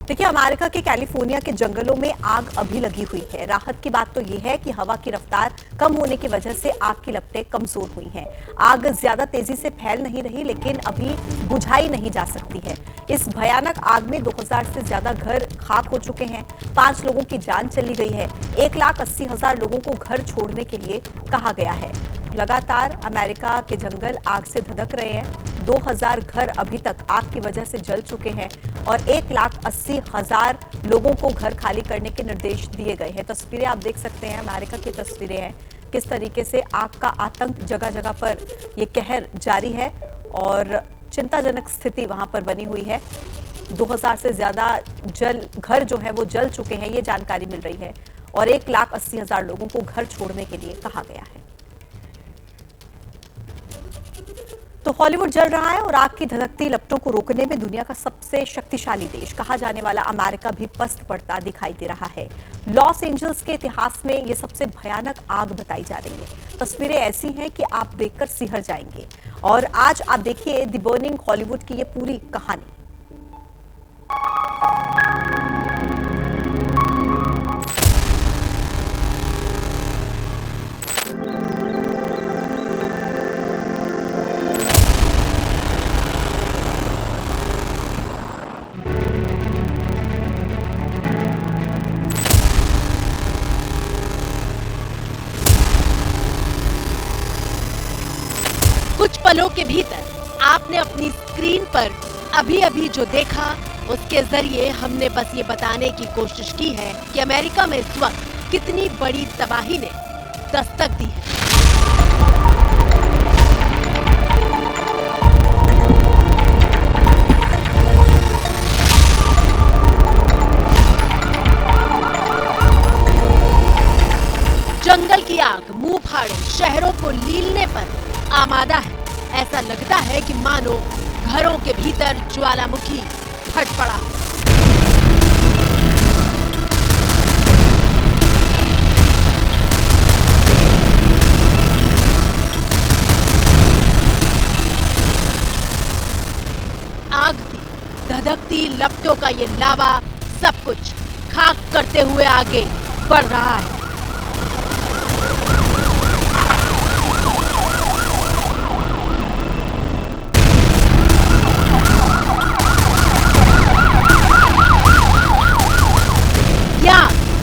देखिए, अमेरिका के कैलिफोर्निया के जंगलों में आग अभी लगी हुई है। राहत की बात तो ये है कि हवा की रफ्तार कम होने की वजह से आग की लपटें कमजोर हुई हैं। आग ज्यादा तेजी से फैल नहीं रही, लेकिन अभी बुझाई नहीं जा सकती है। इस भयानक आग में 2000 से ज्यादा घर खाक हो चुके हैं। 5 लोगों की जान चली गई है। 1,80,000 लोगों को घर छोड़ने के लिए कहा गया है। लगातार अमेरिका के जंगल आग से धधक रहे हैं। 2000 घर अभी तक आग की वजह से जल चुके हैं और 1,80,000 लोगों को घर खाली करने के निर्देश दिए गए हैं। तस्वीरें आप देख सकते हैं, अमेरिका की तस्वीरें हैं, किस तरीके से आग का आतंक जगह जगह पर ये कहर जारी है और चिंताजनक स्थिति वहां पर बनी हुई है। 2000 से ज्यादा घर जो है वो जल चुके हैं, ये जानकारी मिल रही है और 1,80,000 लोगों को घर छोड़ने के लिए कहा गया है। तो हॉलीवुड जल रहा है और आग की धधकती लपटों को रोकने में दुनिया का सबसे शक्तिशाली देश कहा जाने वाला अमेरिका भी पस्त पड़ता दिखाई दे रहा है। लॉस एंजल्स के इतिहास में ये सबसे भयानक आग बताई जा रही है। तस्वीरें ऐसी हैं कि आप देखकर सिहर जाएंगे। और आज आप देखिए द बर्निंग हॉलीवुड की ये पूरी कहानी। कुछ पलों के भीतर आपने अपनी स्क्रीन पर अभी अभी जो देखा, उसके जरिए हमने बस ये बताने की कोशिश की है कि अमेरिका में इस वक्त कितनी बड़ी तबाही ने दस्तक दी है। जंगल की आग मुंह फाड़े शहरों को लीलने पर आमादा है। ऐसा लगता है कि मानो घरों के भीतर ज्वालामुखी फट पड़ा। आग की धधकती लपटों का ये लावा सब कुछ खाक करते हुए आगे बढ़ रहा है।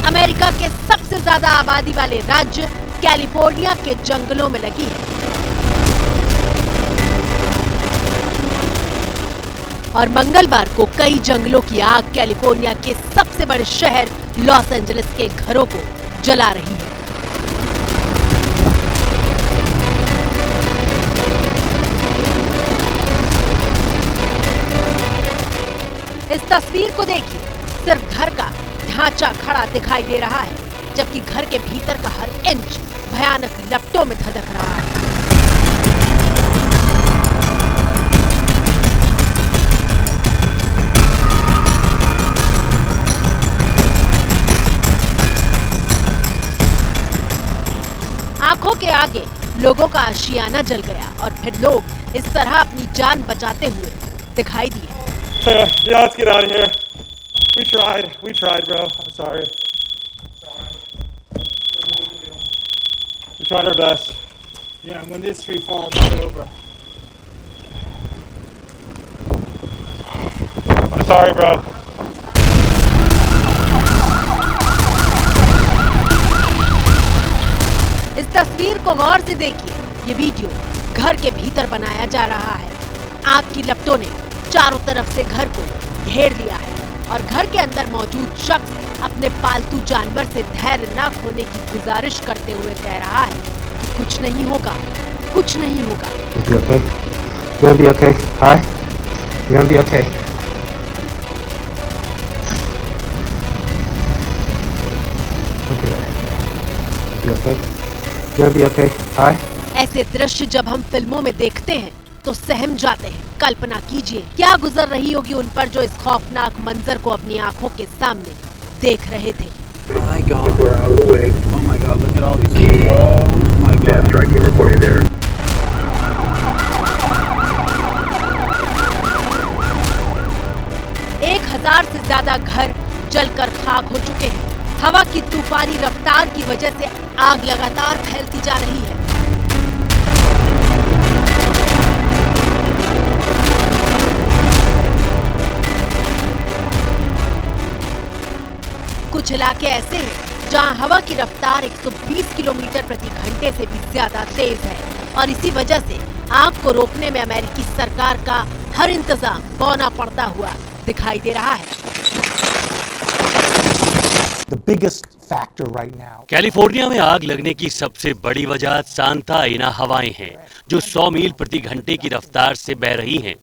अमेरिका के सबसे ज्यादा आबादी वाले राज्य कैलिफोर्निया के जंगलों में लगी है और मंगलवार को कई जंगलों की आग कैलिफोर्निया के सबसे बड़े शहर लॉस एंजलिस के घरों को जला रही है। इस तस्वीर को देखिए, सिर्फ घर का ढांचा खड़ा दिखाई दे रहा है, जबकि घर के भीतर का हर इंच भयानक लपटों में धधक रहा है। आंखों के आगे लोगों का आशियाना जल गया और फिर लोग इस तरह अपनी जान बचाते हुए दिखाई दिए। Yeah, let's get out of here. We tried, bro. I'm sorry. We tried our best. Yeah, when this tree falls, it's over. I'm sorry, bro. इस तस्वीर को गौर से देखिए। ये वीडियो घर के भीतर बनाया जा रहा है। आग की लपटों ने चारों तरफ से घर को घेर लिया है और घर के अंदर मौजूद शख्स अपने पालतू जानवर से धैर्य न खोने की गुजारिश करते हुए कह रहा है कि कुछ नहीं होगा, कुछ नहीं होगा। You're gonna be okay. Hi. You're gonna be okay. Okay. You okay? You're gonna be okay. Hi. ऐसे दृश्य जब हम फिल्मों में देखते हैं तो सहम जाते हैं। कल्पना कीजिए क्या गुजर रही होगी उन पर जो इस खौफनाक मंजर को अपनी आंखों के सामने देख रहे थे। Oh my God, we're out of the way. Oh my God, look at all these people. Oh my God. Striking reported there. 1000 1000 से ज्यादा घर जलकर खाक हो चुके हैं। हवा की तूफानी रफ्तार की वजह से आग लगातार फैलती जा रही है। कुछ इलाके ऐसे हैं जहां हवा की रफ्तार 120 किलोमीटर प्रति घंटे से भी ज्यादा तेज है और इसी वजह से आग को रोकने में अमेरिकी सरकार का हर इंतजाम बौना पड़ता हुआ दिखाई दे रहा है। The biggest factor right now. California में आग लगने की सबसे बड़ी वजह सांता आना हवाएं हैं, जो 100 मील प्रति घंटे की रफ्तार से बह रही हैं।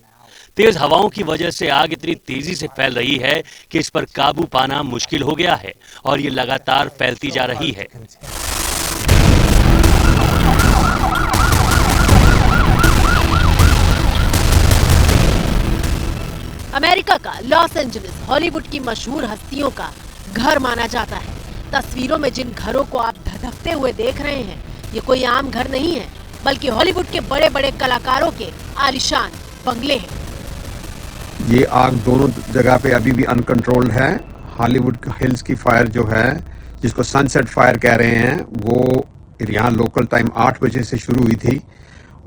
तेज हवाओं की वजह से आग इतनी तेजी से फैल रही है कि इस पर काबू पाना मुश्किल हो गया है और ये लगातार फैलती जा रही है। अमेरिका का लॉस एंजलिस हॉलीवुड की मशहूर हस्तियों का घर माना जाता है। तस्वीरों में जिन घरों को आप धधकते हुए देख रहे हैं, ये कोई आम घर नहीं है, बल्कि हॉलीवुड के बड़े बड़े कलाकारों के आलीशान बंगले हैं। ये आग दोनों जगह पे अभी भी अनकंट्रोल्ड है। हॉलीवुड हिल्स की फायर जो है, जिसको सनसेट फायर कह रहे हैं, वो यहाँ लोकल टाइम 8 बजे से शुरू हुई थी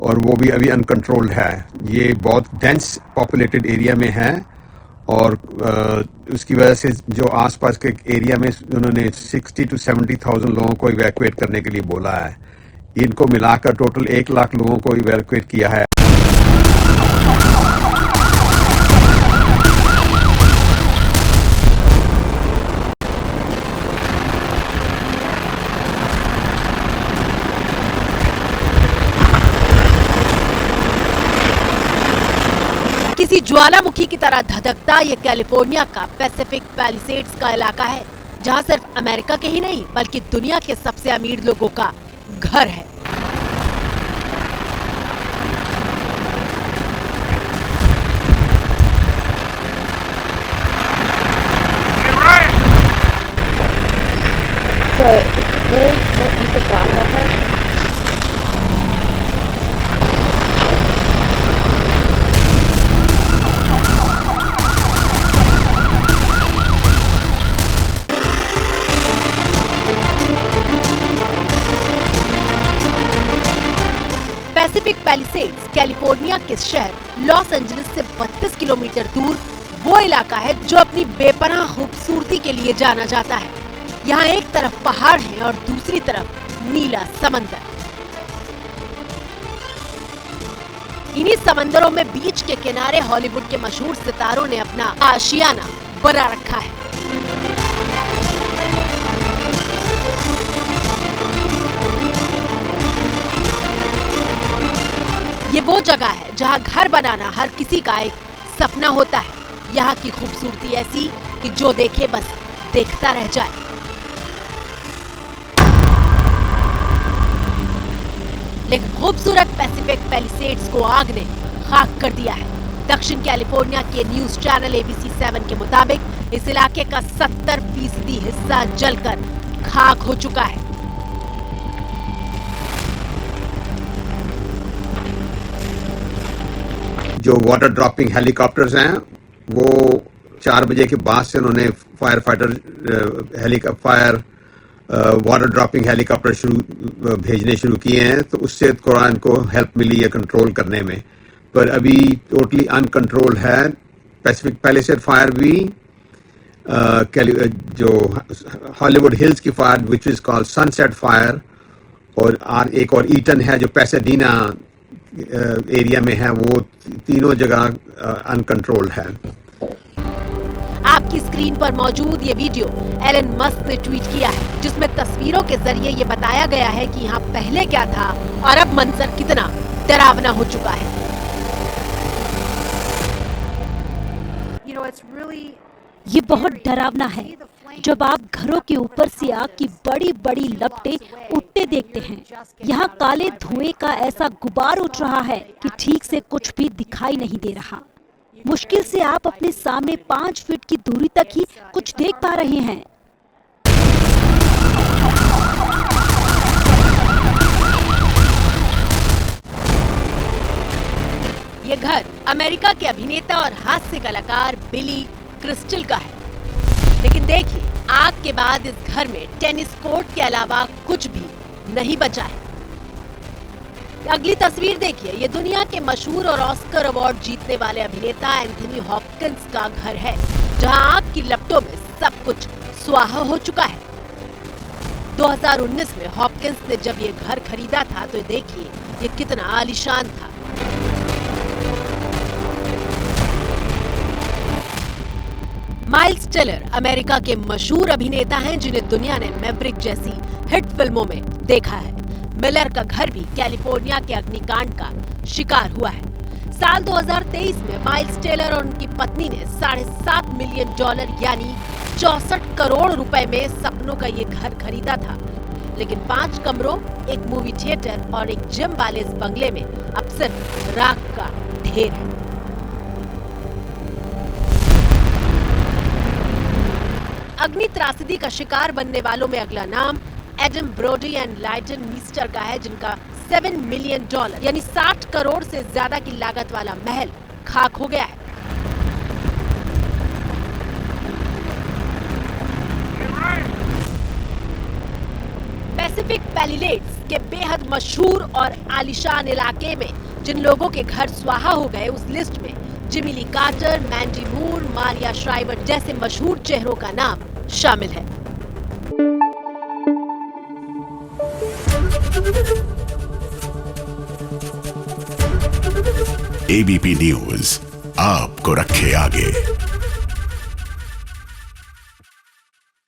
और वो भी अभी अनकंट्रोल्ड है। ये बहुत डेंस पॉपुलेटेड एरिया में है और उसकी वजह से जो आसपास के एरिया में उन्होंने 60 to 70,000 लोगों को इवैक्यूएट करने के लिए बोला है। इनको मिलाकर टोटल 1 लाख लोगों को इवैक्यूएट किया है। किसी ज्वालामुखी की तरह धधकता ये कैलिफोर्निया का पैसिफिक पैलिसेड्स का इलाका है, जहां सिर्फ अमेरिका के ही नहीं बल्कि दुनिया के सबसे अमीर लोगों का घर है। पैसिफिक पैलिसेड्स कैलिफोर्निया के शहर लॉस एंजलिस से 32 किलोमीटर दूर वो इलाका है जो अपनी बेपनाह खूबसूरती के लिए जाना जाता है। यहाँ एक तरफ पहाड़ है और दूसरी तरफ नीला समंदर। इन्हीं समंदरों में बीच के किनारे हॉलीवुड के मशहूर सितारों ने अपना आशियाना बना रखा है। ये वो जगह है जहाँ घर बनाना हर किसी का एक सपना होता है। यहाँ की खूबसूरती ऐसी कि जो देखे बस देखता रह जाए। लेकिन खूबसूरत पैसिफिक पैलिसेड्स को आग ने खाक कर दिया है। दक्षिण कैलिफोर्निया के न्यूज चैनल ABC 7 के मुताबिक इस इलाके का 70% हिस्सा जलकर खाक हो चुका है। जो वाटर ड्रॉपिंग हेलीकॉप्टर्स हैं, वो 4 बजे के बाद से उन्होंने fire fighter fire water dropping helicopter भेजने शुरू किए हैं, तो उससे थोड़ा इनको हेल्प मिली है कंट्रोल करने में। पर अभी टोटली अनकंट्रोल है। पैसिफिक पैलिसेड फायर भी जो हॉलीवुड हिल्स की fire which is called sunset fire, और एक और ईटन है जो पैसाडीना एरिया में है, वो तीनों जगह अनकंट्रोल्ड है। आपकी स्क्रीन पर मौजूद ये वीडियो एलन मस्क ने ट्वीट किया है, जिसमें तस्वीरों के जरिए ये बताया गया है कि यहाँ पहले क्या था और अब मंजर कितना डरावना हो चुका है। ये बहुत डरावना है जब आप घरों के ऊपर से आग की बड़ी बड़ी लपटें उठते देखते हैं। यहाँ काले धुएं का ऐसा गुबार उठ रहा है कि ठीक से कुछ भी दिखाई नहीं दे रहा। मुश्किल से आप अपने सामने 5 फीट की दूरी तक ही कुछ देख पा रहे हैं। ये घर अमेरिका के अभिनेता और हास्य कलाकार बिली क्रिस्टल का है। लेकिन देखिए, आग के बाद इस घर में टेनिस कोर्ट के अलावा कुछ भी नहीं बचा है। अगली तस्वीर देखिए, ये दुनिया के मशहूर और ऑस्कर अवार्ड जीतने वाले अभिनेता एंथनी हॉपकिंस का घर है, जहां आग की लपटों में सब कुछ स्वाहा हो चुका है। 2019 में हॉपकिंस ने जब ये घर खरीदा था तो देखिए ये कितना आलीशान था। माइल्स टेलर अमेरिका के मशहूर अभिनेता हैं, जिन्हें दुनिया ने मैवरिक जैसी हिट फिल्मों में देखा है। मिलर का घर भी कैलिफोर्निया के अग्निकांड का शिकार हुआ है। साल 2023 में माइल्स टेलर और उनकी पत्नी ने $7.5 मिलियन यानी 64 करोड़ रुपए में सपनों का ये घर खरीदा था। लेकिन 5 कमरों, एक मूवी थिएटर और एक जिम वाले इस बंगले में अब सिर्फ राख का ढेर है। अग्नि त्रासदी का शिकार बनने वालों में अगला नाम Adam Brodie and lighten mister का है, जिनका $7 मिलियन यानी 60 करोड़ से ज्यादा की लागत वाला महल खाक हो गया है। पैसिफिक पैलिसेड्स के बेहद मशहूर और आलीशान इलाके में जिन लोगों के घर स्वाहा हो गए, उस लिस्ट में जिमी ली कार्टर, मैंडी मूर, मारिया श्राइवर जैसे मशहूर चेहरों का नाम शामिल है। एबीपी न्यूज आपको रखे आगे।